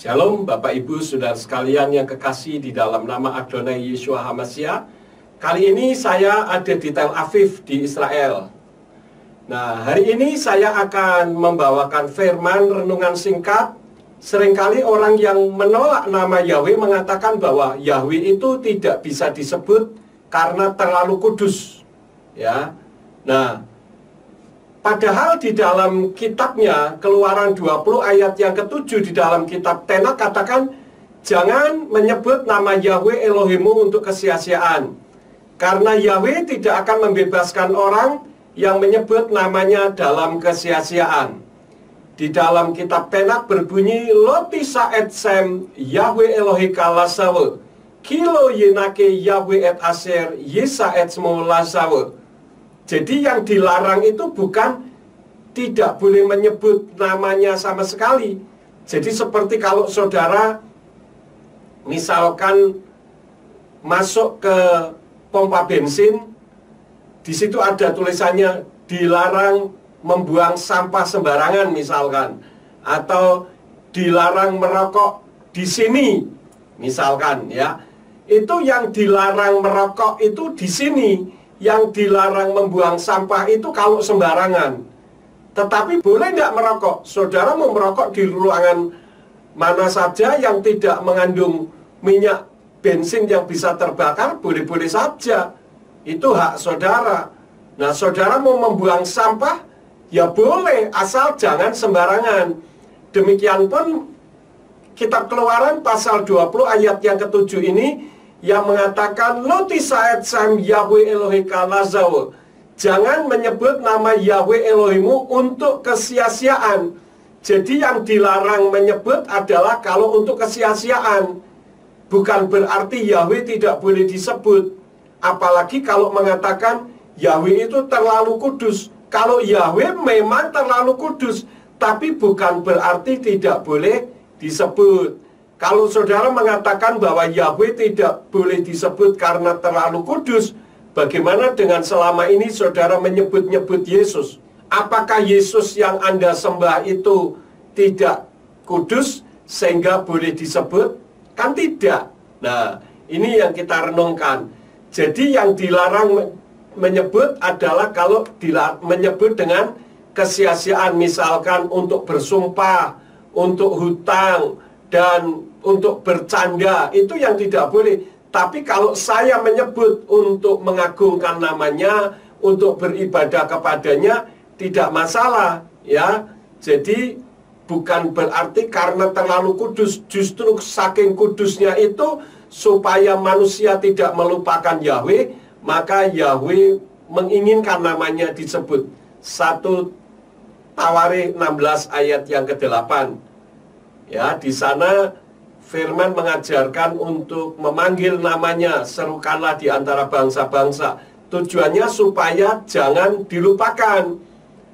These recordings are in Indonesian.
Shalom Bapak Ibu Saudara sekalian yang kekasih di dalam nama Adonai Yeshua HaMashiach. Kali ini saya ada di Tel Aviv di Israel. Nah, hari ini saya akan membawakan firman renungan singkat. Seringkali orang yang menolak nama Yahweh mengatakan bahwa Yahweh itu tidak bisa disebut karena terlalu kudus. Ya. Nah, padahal di dalam kitabnya Keluaran 20 ayat yang ke-7 di dalam kitab Tenach katakan, jangan menyebut nama Yahweh Elohimmu untuk kesia-siaan, karena Yahweh tidak akan membebaskan orang yang menyebut namanya dalam kesia-siaan. Di dalam kitab Tenach berbunyi, Lo tisa et sem Yahweh Elohika lasawe, kilo yenake Yahweh et aser yesa et smo lasawe. Jadi yang dilarang itu bukan tidak boleh menyebut namanya sama sekali. Jadi seperti kalau saudara misalkan masuk ke pompa bensin, di situ ada tulisannya dilarang membuang sampah sembarangan misalkan, atau dilarang merokok di sini misalkan, ya. Itu yang dilarang merokok itu di sini, yang dilarang membuang sampah itu kalau sembarangan. Tetapi boleh nggak merokok? Saudara mau merokok di ruangan mana saja yang tidak mengandung minyak bensin yang bisa terbakar, boleh-boleh saja. Itu hak saudara. Nah, saudara mau membuang sampah, ya boleh, asal jangan sembarangan. Demikian pun kitab Keluaran pasal 20 ayat yang ke-7 ini yang mengatakan, Lo tisa et sem Yahweh Elohika lazawe. Jangan menyebut nama Yahweh Elohimmu untuk kesia-siaan. Jadi yang dilarang menyebut adalah kalau untuk kesia-siaan. Bukan berarti Yahweh tidak boleh disebut. Apalagi kalau mengatakan Yahweh itu terlalu kudus. Kalau Yahweh memang terlalu kudus, tapi bukan berarti tidak boleh disebut. Kalau saudara mengatakan bahwa Yahweh tidak boleh disebut karena terlalu kudus, bagaimana dengan selama ini saudara menyebut-nyebut Yesus? Apakah Yesus yang Anda sembah itu tidak kudus sehingga boleh disebut? Kan tidak. Nah, ini yang kita renungkan. Jadi yang dilarang menyebut adalah kalau menyebut dengan kesia-siaan, misalkan untuk bersumpah, untuk hutang, dan untuk bercanda, itu yang tidak boleh. Tapi kalau saya menyebut untuk mengagungkan namanya, untuk beribadah kepadanya, tidak masalah, ya. Jadi bukan berarti karena terlalu kudus. Justru saking kudusnya itu supaya manusia tidak melupakan Yahweh, maka Yahweh menginginkan namanya disebut. 1 Tawarikh 16 ayat yang ke-8. Ya, di sana firman mengajarkan untuk memanggil namanya, serukanlah di antara bangsa-bangsa. Tujuannya supaya jangan dilupakan.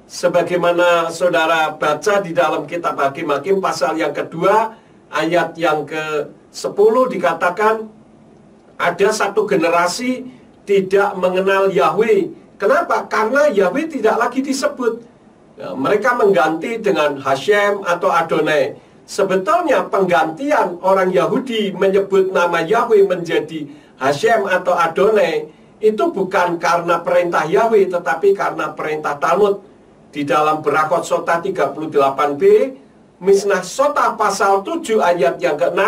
Sebagaimana saudara baca di dalam kitab Hakim-Hakim pasal yang kedua, ayat yang ke-10 dikatakan, ada satu generasi tidak mengenal Yahweh. Kenapa? Karena Yahweh tidak lagi disebut. Ya, mereka mengganti dengan Hashem atau Adonai. Sebetulnya penggantian orang Yahudi menyebut nama Yahweh menjadi Hashem atau Adonai itu bukan karena perintah Yahweh, tetapi karena perintah Talmud. Di dalam Berakot Sota 38b, Misnah Sota pasal 7 ayat yang ke-6,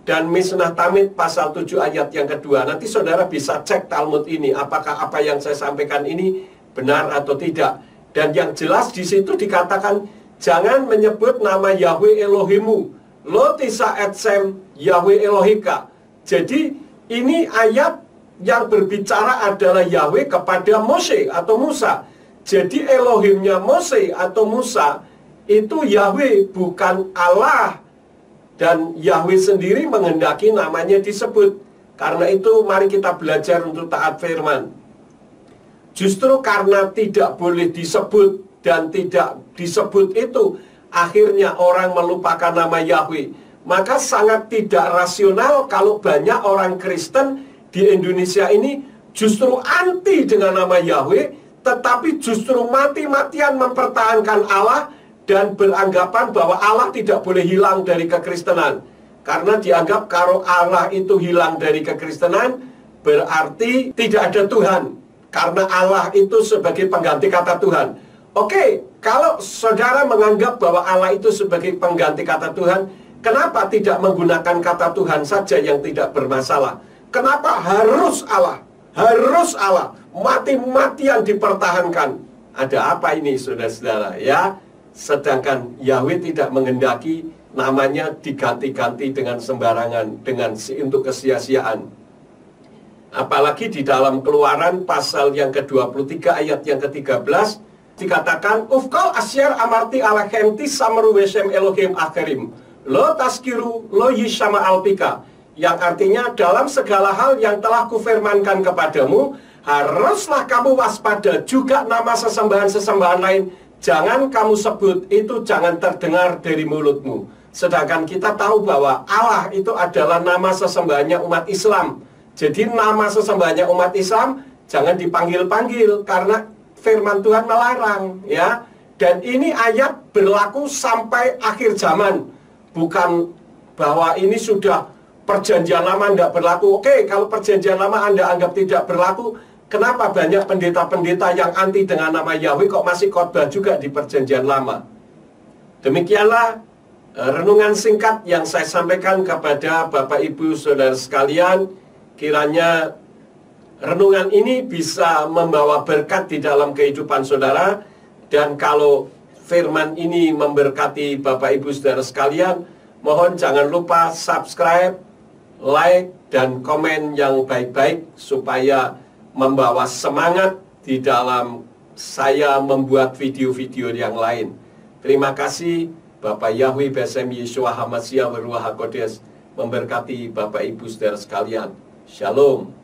dan Misnah Tamid pasal 7 ayat yang kedua. Nanti saudara bisa cek Talmud ini, apakah apa yang saya sampaikan ini benar atau tidak. Dan yang jelas di situ dikatakan, jangan menyebut nama Yahweh Elohimmu. Lo tisa et sem Yahweh Elohika. Jadi ini ayat yang berbicara adalah Yahweh kepada Mose atau Musa. Jadi Elohimnya Mose atau Musa itu Yahweh, bukan Allah. Dan Yahweh sendiri menghendaki namanya disebut. Karena itu mari kita belajar untuk taat firman. Justru karena tidak boleh disebut dan tidak disebut itu, akhirnya orang melupakan nama Yahweh. Maka sangat tidak rasional kalau banyak orang Kristen di Indonesia ini justru anti dengan nama Yahweh, tetapi justru mati-matian mempertahankan Allah dan beranggapan bahwa Allah tidak boleh hilang dari kekristenan. Karena dianggap kalau Allah itu hilang dari kekristenan, berarti tidak ada Tuhan. Karena Allah itu sebagai pengganti kata Tuhan. Oke, kalau saudara menganggap bahwa Allah itu sebagai pengganti kata Tuhan, kenapa tidak menggunakan kata Tuhan saja yang tidak bermasalah? Kenapa harus Allah? Harus Allah. Mati-matian dipertahankan. Ada apa ini, saudara-saudara? Ya, sedangkan Yahweh tidak menghendaki namanya diganti-ganti dengan sembarangan, dengan untuk kesia-siaan. Apalagi di dalam Keluaran pasal yang ke-23 ayat yang ke-13 dikatakan, Ufkal asyar amarti alahemti samru wesem Elohim akhirim lo taskiru lo yishama alpika, yang artinya dalam segala hal yang telah kufirmankan kepadamu, haruslah kamu waspada, juga nama sesembahan-sesembahan lain jangan kamu sebut, itu jangan terdengar dari mulutmu. Sedangkan kita tahu bahwa Allah itu adalah nama sesembahannya umat Islam. Jadi nama sesembahannya umat Islam jangan dipanggil-panggil, karena firman Tuhan melarang, ya. Dan ini ayat berlaku sampai akhir zaman. Bukan bahwa ini sudah perjanjian lama tidak berlaku. Oke, kalau perjanjian lama Anda anggap tidak berlaku, kenapa banyak pendeta-pendeta yang anti dengan nama Yahweh kok masih khotbah juga di perjanjian lama? Demikianlah renungan singkat yang saya sampaikan kepada Bapak Ibu Saudara sekalian. Kiranya renungan ini bisa membawa berkat di dalam kehidupan saudara. Dan kalau firman ini memberkati Bapak Ibu Saudara sekalian, mohon jangan lupa subscribe, like, dan komen yang baik-baik supaya membawa semangat di dalam saya membuat video-video yang lain. Terima kasih. Bapak Yahweh Besem Yeshua Hamashiach Ruach HaKodesh memberkati Bapak Ibu Saudara sekalian. Shalom.